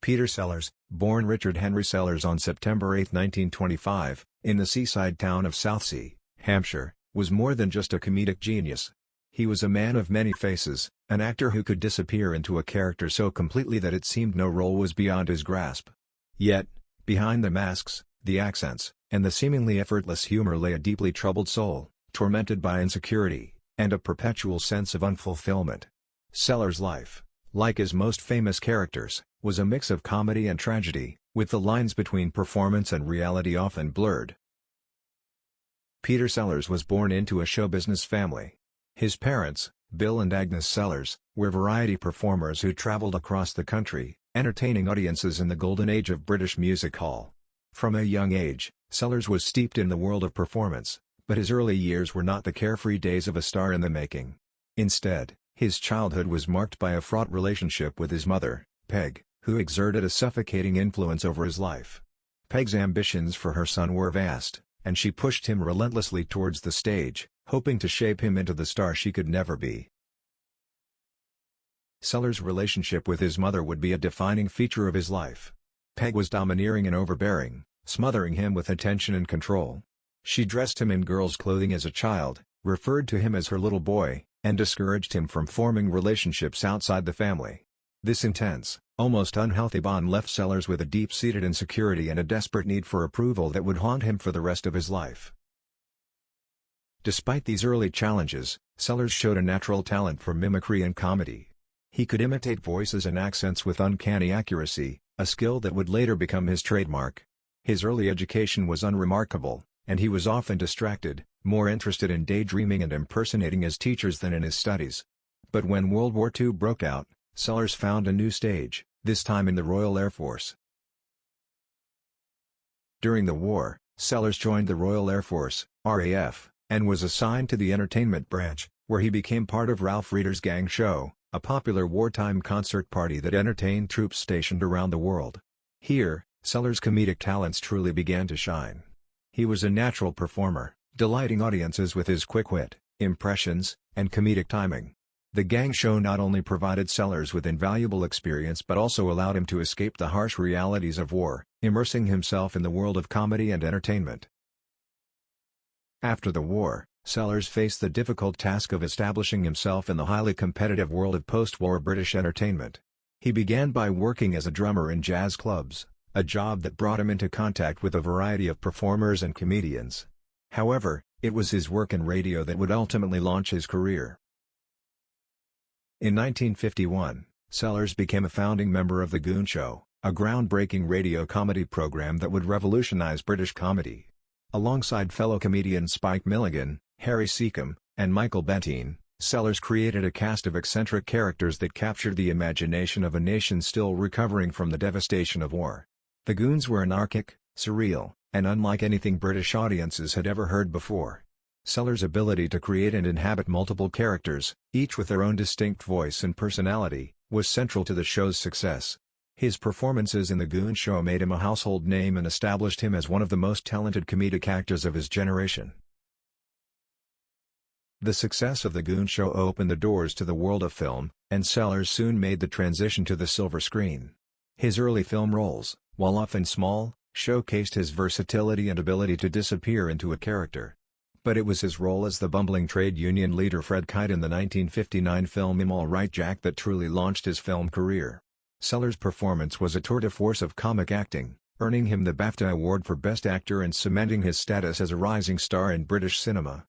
Peter Sellers, born Richard Henry Sellers on September 8, 1925, in the seaside town of Southsea, Hampshire, was more than just a comedic genius. He was a man of many faces, an actor who could disappear into a character so completely that it seemed no role was beyond his grasp. Yet, behind the masks, the accents, and the seemingly effortless humor lay a deeply troubled soul, tormented by insecurity, and a perpetual sense of unfulfillment. Sellers' life, like his most famous characters, was a mix of comedy and tragedy, with the lines between performance and reality often blurred. Peter Sellers was born into a show business family. His parents, Bill and Agnes Sellers, were variety performers who traveled across the country, entertaining audiences in the golden age of British music hall. From a young age, Sellers was steeped in the world of performance, but his early years were not the carefree days of a star in the making. Instead, his childhood was marked by a fraught relationship with his mother, Peg, who exerted a suffocating influence over his life. Peg's ambitions for her son were vast, and she pushed him relentlessly towards the stage, hoping to shape him into the star she could never be. Sellers' relationship with his mother would be a defining feature of his life. Peg was domineering and overbearing, smothering him with attention and control. She dressed him in girls' clothing as a child, referred to him as her little boy, and discouraged him from forming relationships outside the family. This intense, almost unhealthy bond left Sellers with a deep-seated insecurity and a desperate need for approval that would haunt him for the rest of his life. Despite these early challenges, Sellers showed a natural talent for mimicry and comedy. He could imitate voices and accents with uncanny accuracy, a skill that would later become his trademark. His early education was unremarkable, and he was often distracted, more interested in daydreaming and impersonating his teachers than in his studies. But when World War II broke out, Sellers found a new stage, this time in the Royal Air Force. During the war, Sellers joined the Royal Air Force, RAF, and was assigned to the entertainment branch, where he became part of Ralph Reeder's Gang Show, a popular wartime concert party that entertained troops stationed around the world. Here, Sellers' comedic talents truly began to shine. He was a natural performer, delighting audiences with his quick wit, impressions, and comedic timing. The Gang Show not only provided Sellers with invaluable experience but also allowed him to escape the harsh realities of war, immersing himself in the world of comedy and entertainment. After the war, Sellers faced the difficult task of establishing himself in the highly competitive world of post-war British entertainment. He began by working as a drummer in jazz clubs, a job that brought him into contact with a variety of performers and comedians. However, it was his work in radio that would ultimately launch his career. In 1951, Sellers became a founding member of The Goon Show, a groundbreaking radio comedy program that would revolutionize British comedy. Alongside fellow comedians Spike Milligan, Harry Secombe, and Michael Bentine, Sellers created a cast of eccentric characters that captured the imagination of a nation still recovering from the devastation of war. The Goons were anarchic, surreal, and unlike anything British audiences had ever heard before. Sellers' ability to create and inhabit multiple characters, each with their own distinct voice and personality, was central to the show's success. His performances in The Goon Show made him a household name and established him as one of the most talented comedic actors of his generation. The success of The Goon Show opened the doors to the world of film, and Sellers soon made the transition to the silver screen. His early film roles, while often small, showcased his versatility and ability to disappear into a character. But it was his role as the bumbling trade union leader Fred Kite in the 1959 film I'm All Right Jack that truly launched his film career. Sellers' performance was a tour de force of comic acting, earning him the BAFTA Award for Best Actor and cementing his status as a rising star in British cinema.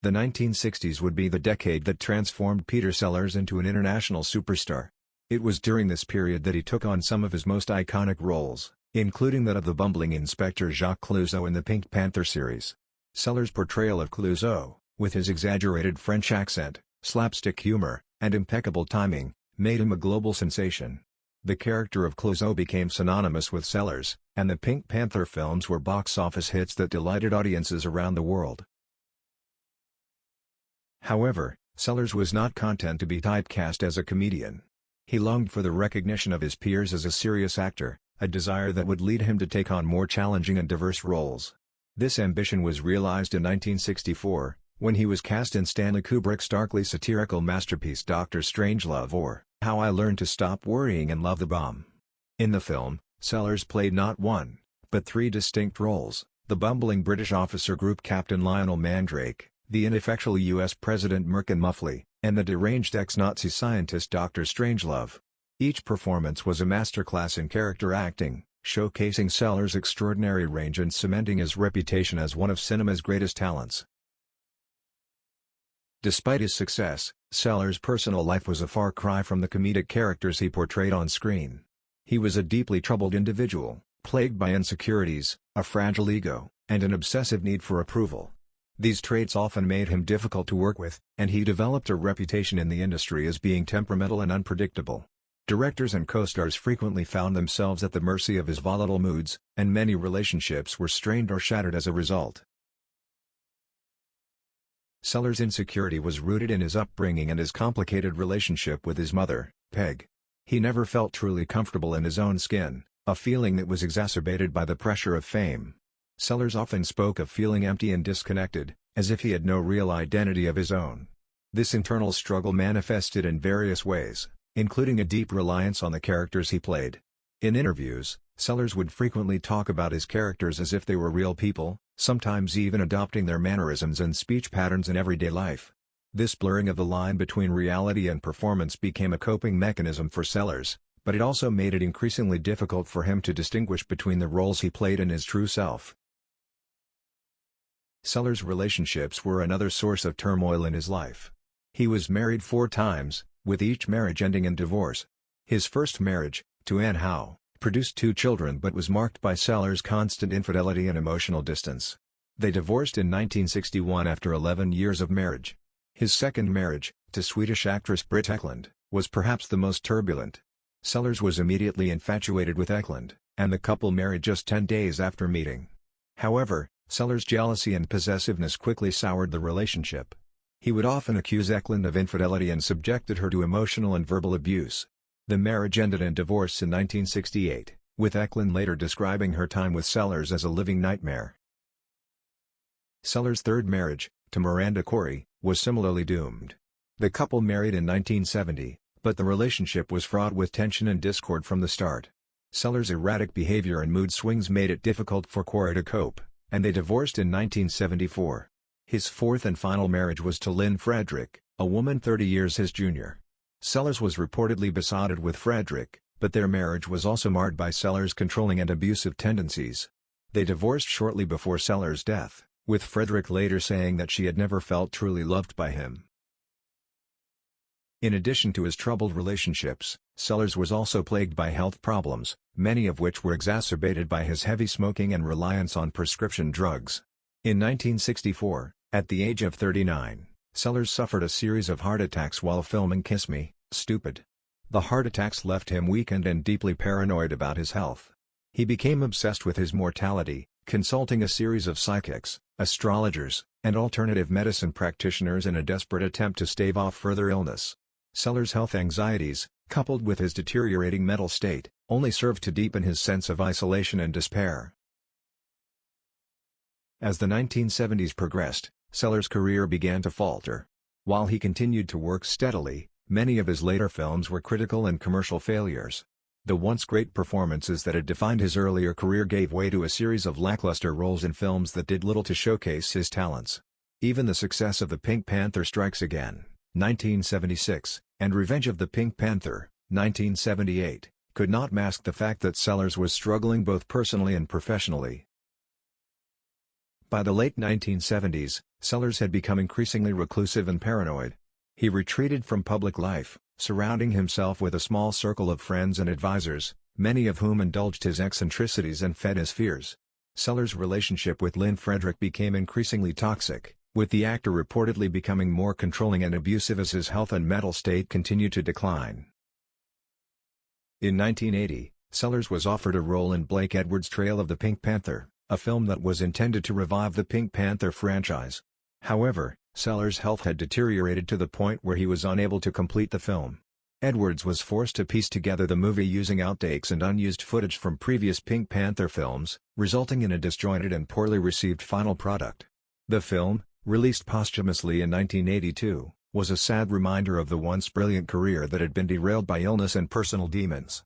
The 1960s would be the decade that transformed Peter Sellers into an international superstar. It was during this period that he took on some of his most iconic roles, including that of the bumbling Inspector Jacques Clouseau in the Pink Panther series. Sellers' portrayal of Clouseau, with his exaggerated French accent, slapstick humor, and impeccable timing, made him a global sensation. The character of Clouseau became synonymous with Sellers, and the Pink Panther films were box office hits that delighted audiences around the world. However, Sellers was not content to be typecast as a comedian. He longed for the recognition of his peers as a serious actor, a desire that would lead him to take on more challenging and diverse roles. This ambition was realized in 1964, when he was cast in Stanley Kubrick's darkly satirical masterpiece Dr. Strangelove, or, How I Learned to Stop Worrying and Love the Bomb. In the film, Sellers played not one, but three distinct roles: the bumbling British officer group captain Lionel Mandrake, the ineffectual U.S. President Merkin Muffley, and the deranged ex-Nazi scientist Dr. Strangelove. Each performance was a masterclass in character acting, showcasing Sellers' extraordinary range and cementing his reputation as one of cinema's greatest talents. Despite his success, Sellers' personal life was a far cry from the comedic characters he portrayed on screen. He was a deeply troubled individual, plagued by insecurities, a fragile ego, and an obsessive need for approval. These traits often made him difficult to work with, and he developed a reputation in the industry as being temperamental and unpredictable. Directors and co-stars frequently found themselves at the mercy of his volatile moods, and many relationships were strained or shattered as a result. Sellers' insecurity was rooted in his upbringing and his complicated relationship with his mother, Peg. He never felt truly comfortable in his own skin, a feeling that was exacerbated by the pressure of fame. Sellers often spoke of feeling empty and disconnected, as if he had no real identity of his own. This internal struggle manifested in various ways, including a deep reliance on the characters he played. In interviews, Sellers would frequently talk about his characters as if they were real people, sometimes even adopting their mannerisms and speech patterns in everyday life. This blurring of the line between reality and performance became a coping mechanism for Sellers, but it also made it increasingly difficult for him to distinguish between the roles he played and his true self. Sellers' relationships were another source of turmoil in his life. He was married 4 times, with each marriage ending in divorce. His first marriage, to Anne Howe, produced 2 children but was marked by Sellers' constant infidelity and emotional distance. They divorced in 1961 after 11 years of marriage. His second marriage, to Swedish actress Britt Ekland, was perhaps the most turbulent. Sellers was immediately infatuated with Ekland, and the couple married just 10 days after meeting. However, Sellers' jealousy and possessiveness quickly soured the relationship. He would often accuse Ekland of infidelity and subjected her to emotional and verbal abuse. The marriage ended in divorce in 1968, with Ekland later describing her time with Sellers as a living nightmare. Sellers' third marriage, to Miranda Corey, was similarly doomed. The couple married in 1970, but the relationship was fraught with tension and discord from the start. Sellers' erratic behavior and mood swings made it difficult for Corey to cope, and they divorced in 1974. His fourth and final marriage was to Lynn Frederick, a woman 30 years his junior. Sellers was reportedly besotted with Frederick, but their marriage was also marred by Sellers' controlling and abusive tendencies. They divorced shortly before Sellers' death, with Frederick later saying that she had never felt truly loved by him. In addition to his troubled relationships, Sellers was also plagued by health problems, many of which were exacerbated by his heavy smoking and reliance on prescription drugs. In 1964, at the age of 39, Sellers suffered a series of heart attacks while filming Kiss Me, Stupid. The heart attacks left him weakened and deeply paranoid about his health. He became obsessed with his mortality, consulting a series of psychics, astrologers, and alternative medicine practitioners in a desperate attempt to stave off further illness. Sellers' health anxieties, coupled with his deteriorating mental state, only served to deepen his sense of isolation and despair. As the 1970s progressed, Sellers' career began to falter. While he continued to work steadily, many of his later films were critical and commercial failures. The once great performances that had defined his earlier career gave way to a series of lackluster roles in films that did little to showcase his talents. Even the success of The Pink Panther Strikes Again, 1976, and Revenge of the Pink Panther, 1978, could not mask the fact that Sellers was struggling both personally and professionally. By the late 1970s, Sellers had become increasingly reclusive and paranoid. He retreated from public life, surrounding himself with a small circle of friends and advisors, many of whom indulged his eccentricities and fed his fears. Sellers' relationship with Lynn Frederick became increasingly toxic, with the actor reportedly becoming more controlling and abusive as his health and mental state continued to decline. In 1980, Sellers was offered a role in Blake Edwards' Trail of the Pink Panther, a film that was intended to revive the Pink Panther franchise. However, Sellers' health had deteriorated to the point where he was unable to complete the film. Edwards was forced to piece together the movie using outtakes and unused footage from previous Pink Panther films, resulting in a disjointed and poorly received final product. The film, released posthumously in 1982, was a sad reminder of the once brilliant career that had been derailed by illness and personal demons.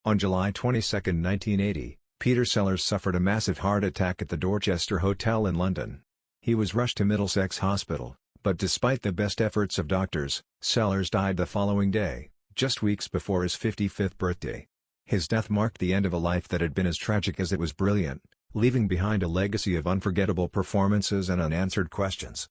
On July 22, 1980, Peter Sellers suffered a massive heart attack at the Dorchester Hotel in London. He was rushed to Middlesex Hospital, but despite the best efforts of doctors, Sellers died the following day, just weeks before his 55th birthday. His death marked the end of a life that had been as tragic as it was brilliant, leaving behind a legacy of unforgettable performances and unanswered questions.